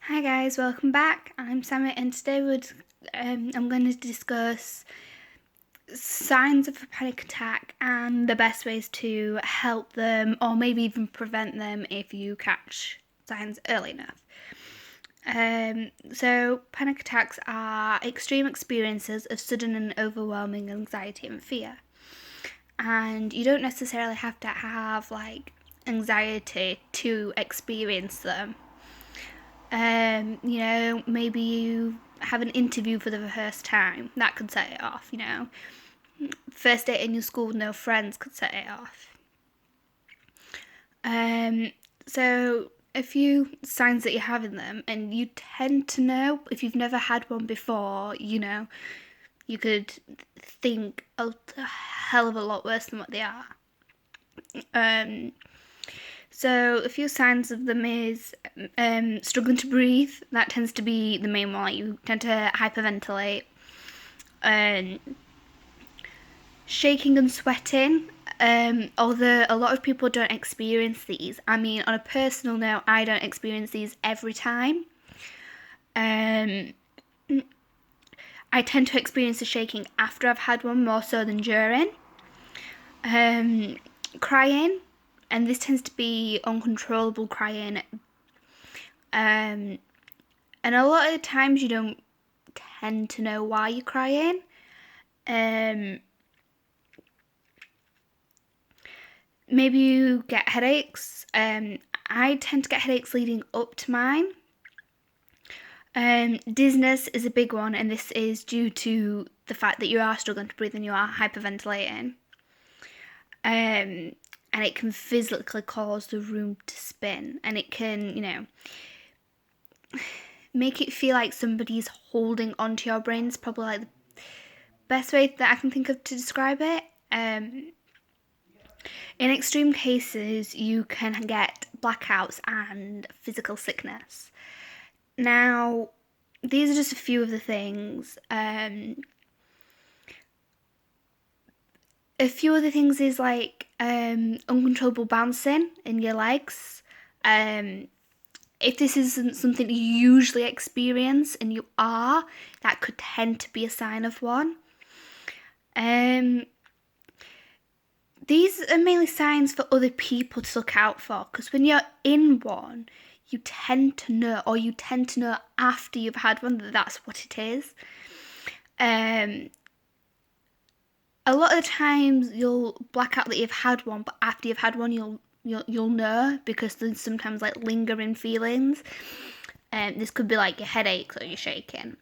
Hi guys, welcome back. I'm Sammy and today I'm going to discuss signs of a panic attack and the best ways to help them or maybe even prevent them if you catch signs early enough. So panic attacks are extreme experiences of sudden and overwhelming anxiety and fear. And you don't necessarily have to have anxiety to experience them. Maybe you have an interview for the first time. That could set it off, First day in your school with no friends could set it off. So a few signs that you have in them, and you tend to know if you've never had one before, you could think a hell of a lot worse than what they are. So a few signs of them is struggling to breathe. That tends to be the main one. Like you tend to hyperventilate. Shaking and sweating. Although a lot of people don't experience these. I mean, on a personal note, I don't experience these every time. I tend to experience the shaking after I've had one more so than during. Crying, and this tends to be uncontrollable crying. And a lot of the times you don't tend to know why you're crying. Maybe you get headaches. I tend to get headaches leading up to mine. Dizziness is a big one, and this is due to the fact that you are struggling to breathe and you are hyperventilating. And it can physically cause the room to spin, and it can, make it feel like somebody's holding onto your brain. It's probably like the best way that I can think of to describe it. In extreme cases, you can get blackouts and physical sickness. Now, these are just a few of the things. A few other things is like uncontrollable bouncing in your legs. If this isn't something you usually experience and you are, that could tend to be a sign of one. These are mainly signs for other people to look out for, because when you're in one, you tend to know after you've had one that that's what it is. A lot of the times you'll black out that you've had one, but after you've had one, you'll know, because there's sometimes like lingering feelings. This could be like your headaches or your shaking.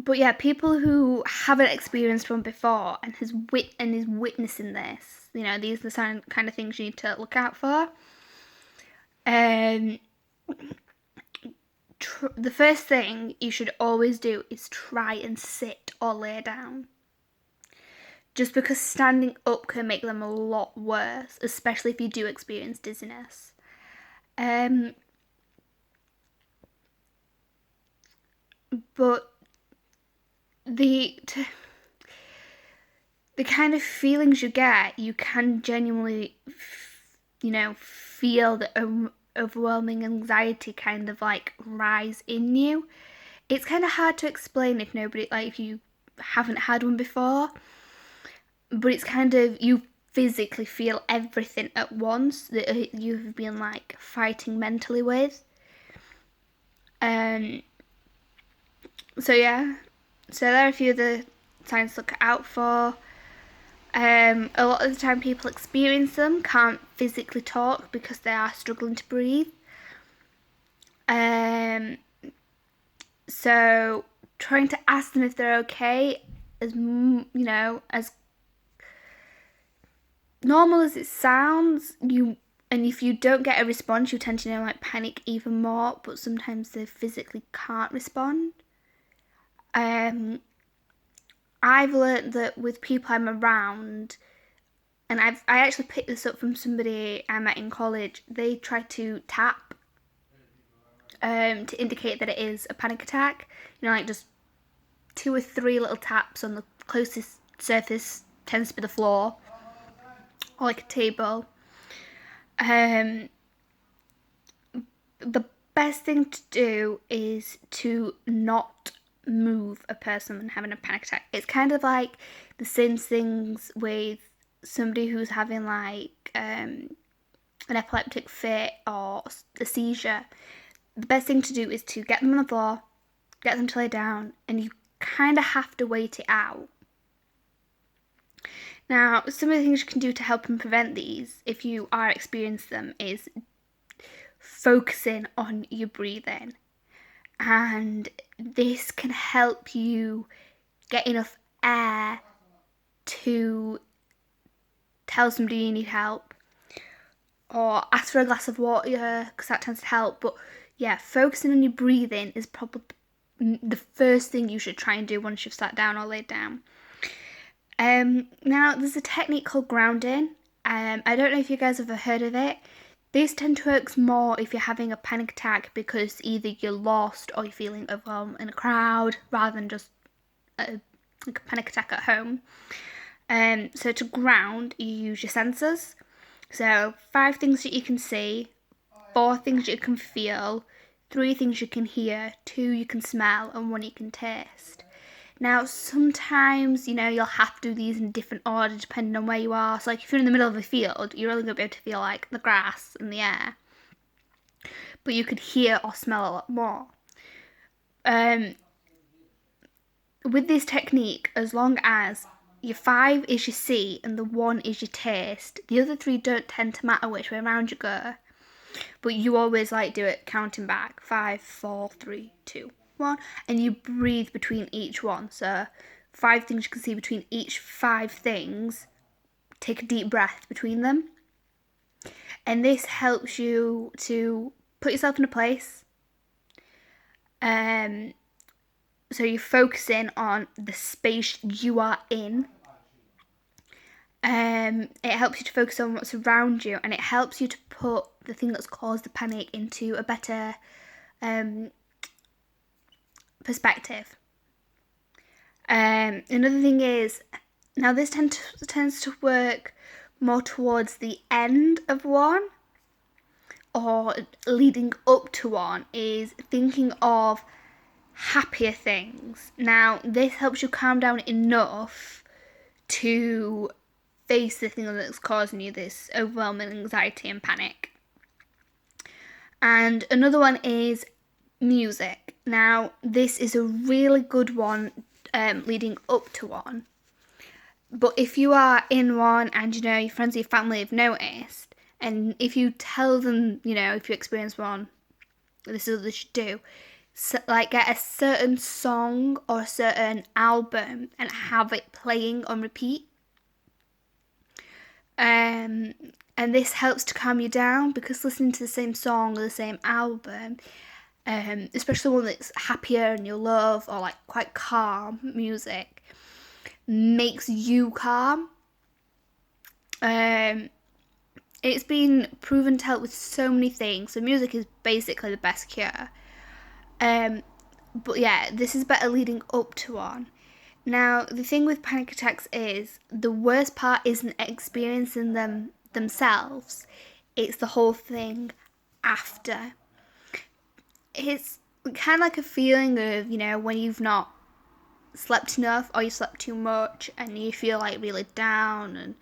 But yeah, people who haven't experienced one before and is witnessing this, these are the kind of things you need to look out for. The first thing you should always do is try and sit or lay down. Just because standing up can make them a lot worse, especially if you do experience dizziness. But the kind of feelings you get, you can genuinely, feel the overwhelming anxiety kind of like rise in you. It's kind of hard to explain if you haven't had one before, but it's kind of, you physically feel everything at once that you've been like fighting mentally with. So yeah, so there are a few of the signs to look out for. A lot of the time people experience them, can't physically talk because they are struggling to breathe. So trying to ask them if they're okay, as as normal as it sounds, and if you don't get a response, you tend to like panic even more, but sometimes they physically can't respond. I've learnt that with people I'm around, and I actually picked this up from somebody I met in college. They try to tap to indicate that it is a panic attack. Like just 2 or 3 little taps on the closest surface, tends to be the floor or like a table. The best thing to do is to not move a person when having a panic attack. It's kind of like the same things with somebody who's having like an epileptic fit or a seizure. The best thing to do is to get them on the floor, get them to lay down, and you kind of have to wait it out. Now, some of the things you can do to help and prevent these, if you are experiencing them, is focusing on your breathing. And this can help you get enough air to tell somebody you need help or ask for a glass of water, because that tends to help. But yeah, focusing on your breathing is probably the first thing you should try and do once you've sat down or laid down. Now, there's a technique called grounding. I don't know if you guys have ever heard of it. This tends to work more if you're having a panic attack because either you're lost or you're feeling overwhelmed in a crowd rather than just like a panic attack at home. So to ground, you use your senses. So 5 things that you can see, 4 things you can feel, 3 things you can hear, 2 you can smell, and 1 you can taste. Now, sometimes, you'll have to do these in different order depending on where you are. So, like, if you're in the middle of a field, you're only going to be able to feel, like, the grass and the air. But you could hear or smell a lot more. With this technique, as long as your 5 is your see and the 1 is your taste, the other 3 don't tend to matter which way around you go. But you always, do it counting back. 5, 4, 3, 2, 1, and you breathe between each one. So 5 things you can see between each 5 things. Take a deep breath between them, and this helps you to put yourself in a place. So you're focusing on the space you are in. It helps you to focus on what's around you, and it helps you to put the thing that's caused the panic into a better perspective. Another thing is, now this tends to work more towards the end of one or leading up to one, is thinking of happier things. Now, this helps you calm down enough to face the thing that's causing you this overwhelming anxiety and panic. And another one is music. Now, this is a really good one leading up to one. But if you are in one and your friends or your family have noticed, and if you tell them, if you experience one, this is what they should do. So, get a certain song or a certain album and have it playing on repeat. And this helps to calm you down, because listening to the same song or the same album, especially one that's happier and you'll love, or quite calm music, makes you calm. It's been proven to help with so many things. So music is basically the best cure. But yeah, this is better leading up to one. Now, the thing with panic attacks is the worst part isn't experiencing them themselves. It's the whole thing after. It's kind of like a feeling of, when you've not slept enough or you slept too much and you feel really down, and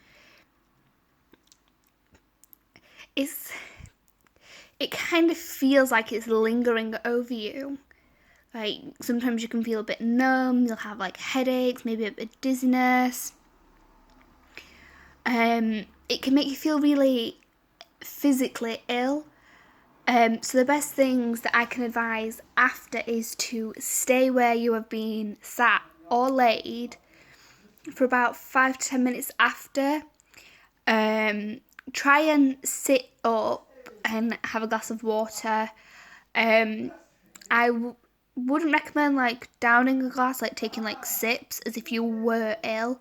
it kind of feels like it's lingering over you. Sometimes you can feel a bit numb, you'll have headaches, maybe a bit of dizziness. It can make you feel really physically ill. So the best things that I can advise after is to stay where you have been sat or laid for about 5 to 10 minutes after. Try and sit up and have a glass of water. I wouldn't recommend downing a glass, taking sips as if you were ill.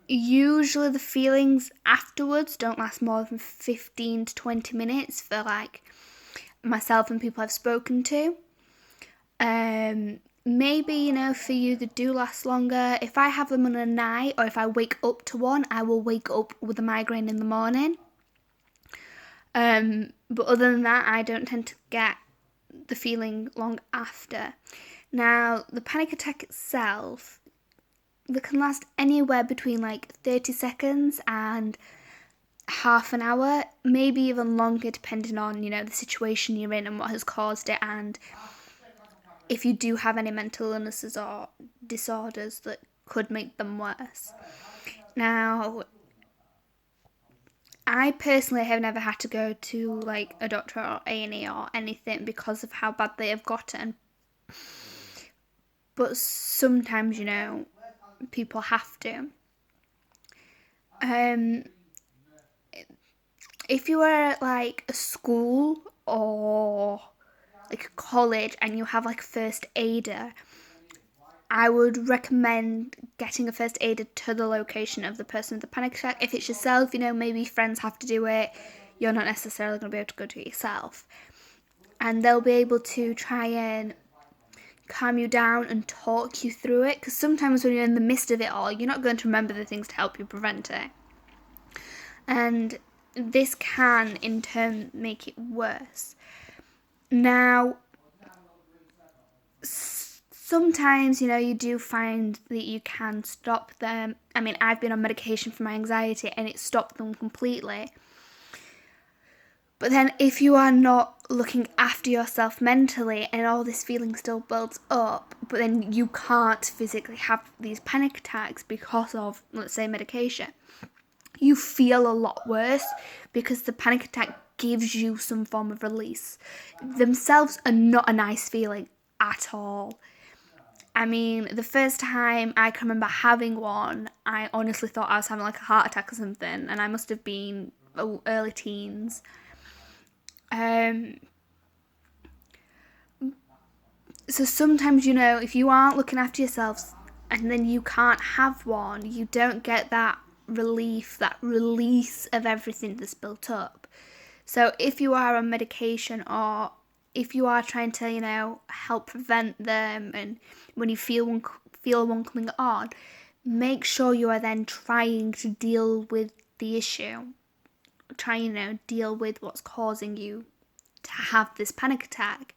Usually the feelings afterwards don't last more than 15 to 20 minutes for myself and people I've spoken to. maybe, for you they do last longer. If I have them on a night, or if I wake up to one, I will wake up with a migraine in the morning. But other than that, I don't tend to get the feeling long after. Now, the panic attack itself, that can last anywhere between 30 seconds and half an hour, maybe even longer, depending on, the situation you're in and what has caused it, and if you do have any mental illnesses or disorders that could make them worse. Now, I personally have never had to go to a doctor or A&E or anything because of how bad they have gotten. But sometimes, people have to. If you are at a school or a college and you have a first aider, I would recommend getting a first aider to the location of the person with the panic attack. If it's yourself, maybe friends have to do it. You're not necessarily going to be able to go to it yourself. And they'll be able to try and calm you down and talk you through it. Because sometimes when you're in the midst of it all, you're not going to remember the things to help you prevent it. And this can, in turn, make it worse. Now, sometimes, you do find that you can stop them. I mean, I've been on medication for my anxiety and it stopped them completely. But then if you are not looking after yourself mentally and all this feeling still builds up, but then you can't physically have these panic attacks because of, let's say, medication, you feel a lot worse because the panic attack gives you some form of release. Themselves are not a nice feeling at all. I mean, the first time I can remember having one, I honestly thought I was having a heart attack or something, and I must have been early teens. So sometimes, if you aren't looking after yourselves and then you can't have one, you don't get that relief, that release of everything that's built up. So if you are on medication or if you are trying to, help prevent them, and when you feel one coming on, make sure you are then trying to deal with the issue. Try, deal with what's causing you to have this panic attack.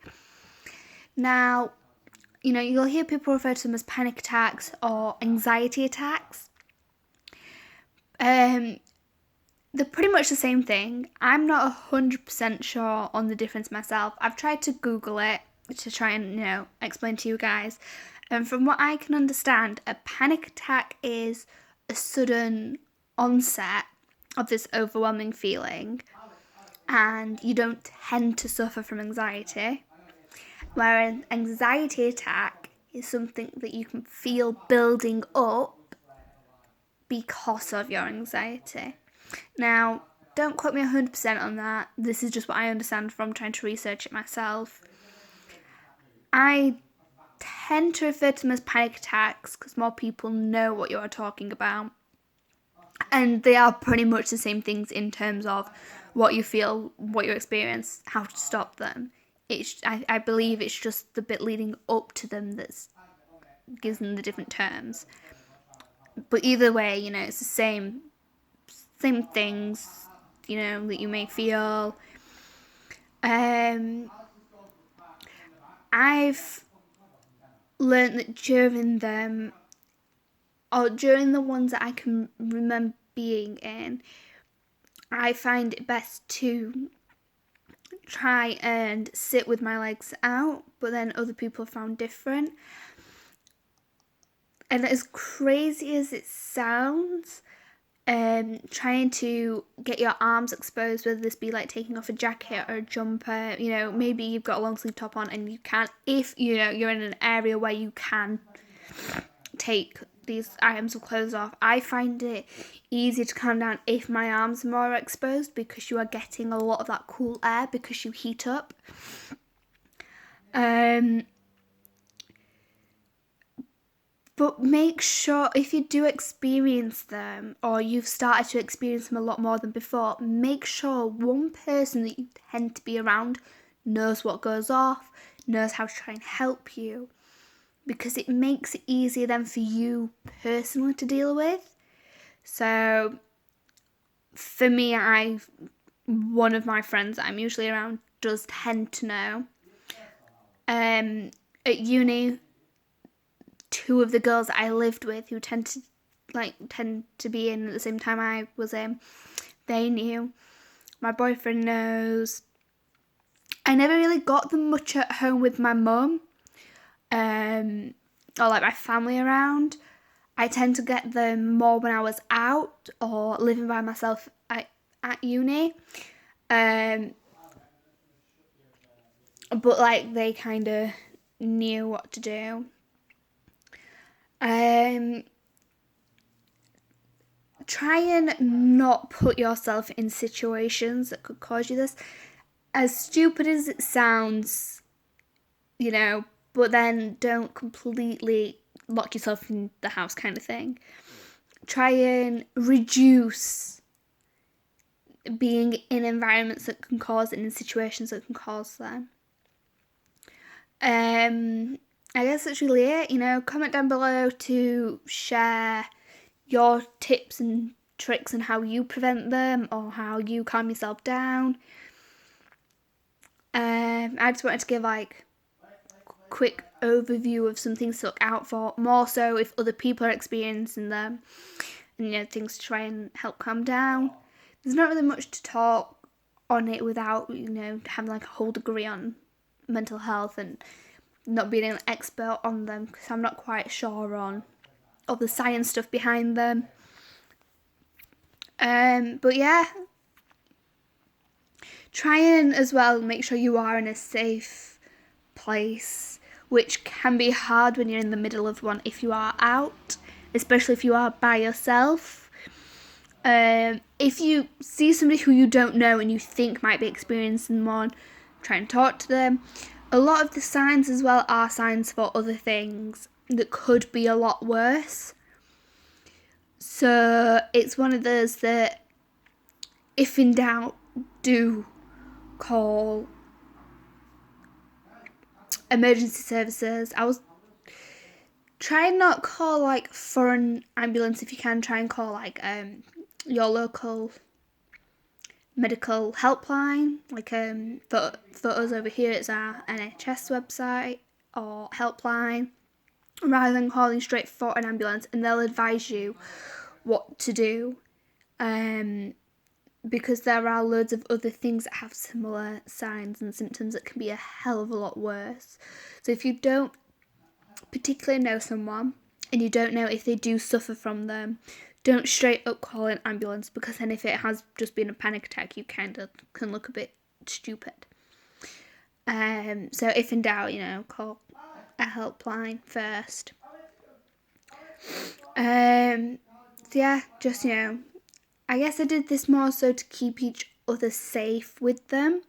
Now, you'll hear people refer to them as panic attacks or anxiety attacks. They're pretty much the same thing. I'm not 100% sure on the difference myself. I've tried to Google it to try and, explain to you guys. And from what I can understand, a panic attack is a sudden onset of this overwhelming feeling, and you don't tend to suffer from anxiety. Whereas an anxiety attack is something that you can feel building up because of your anxiety. Now, don't quote me 100% on that. This is just what I understand from trying to research it myself. I tend to refer to them as panic attacks because more people know what you are talking about. And they are pretty much the same things in terms of what you feel, what you experience, how to stop them. I believe it's just the bit leading up to them that gives them the different terms. But either way, it's the same things, that you may feel. I've learned that during them, or during the ones that I can remember being in, I find it best to try and sit with my legs out, but then other people found different. And as crazy as it sounds, trying to get your arms exposed, whether this be taking off a jacket or a jumper, maybe you've got a long sleeve top on and you can't, if you're in an area where you can take these items of clothes off, I find it easier to calm down if my arms are more exposed because you are getting a lot of that cool air because you heat up. But make sure, if you do experience them, or you've started to experience them a lot more than before, make sure one person that you tend to be around knows what goes off, knows how to try and help you. because it makes it easier then for you personally to deal with. So for me, one of my friends that I'm usually around does tend to know. At uni, two of the girls that I lived with who tend to be in at the same time I was in, they knew. My boyfriend knows. I never really got them much at home with my mum, or like my family around. I tend to get them more when I was out or living by myself at uni. But like they kind of knew what to do. Try and not put yourself in situations that could cause you this. As stupid as it sounds, but then don't completely lock yourself in the house kind of thing. Try and reduce being in environments that can cause it and in situations that can cause them. I guess that's really it. Comment down below to share your tips and tricks and how you prevent them or how you calm yourself down. I just wanted to give like quick overview of some things to look out for, more so if other people are experiencing them, and things to try and help calm down. There's not really much to talk on it without having like a whole degree on mental health and not being an expert on them, because I'm not quite sure on all the science stuff behind them. But yeah, try and as well make sure you are in a safe place, which can be hard when you're in the middle of one if you are out, especially if you are by yourself. If you see somebody who you don't know and you think might be experiencing one, try and talk to them. A lot of the signs as well are signs for other things that could be a lot worse. So it's one of those that, if in doubt, do call emergency services. Try and not call like for an ambulance. If you can, try and call like your local medical helpline. Like for us over here, it's our NHS website or helpline, rather than calling straight for an ambulance, and they'll advise you what to do. Because there are loads of other things that have similar signs and symptoms that can be a hell of a lot worse. So if you don't particularly know someone and you don't know if they do suffer from them, don't straight up call an ambulance, because then if it has just been a panic attack, you kind of can look a bit stupid. So if in doubt, call a helpline first. So yeah, just I guess I did this more so to keep each other safe with them,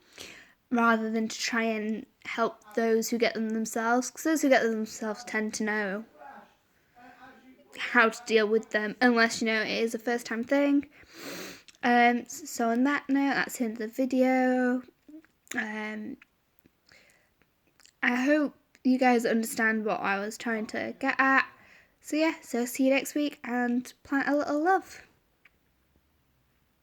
rather than to try and help those who get them themselves, because those who get them themselves tend to know how to deal with them, unless it is a first time thing. So on that note, that's the end of the video. I hope you guys understand what I was trying to get at. So yeah, see you next week, and plant a little love.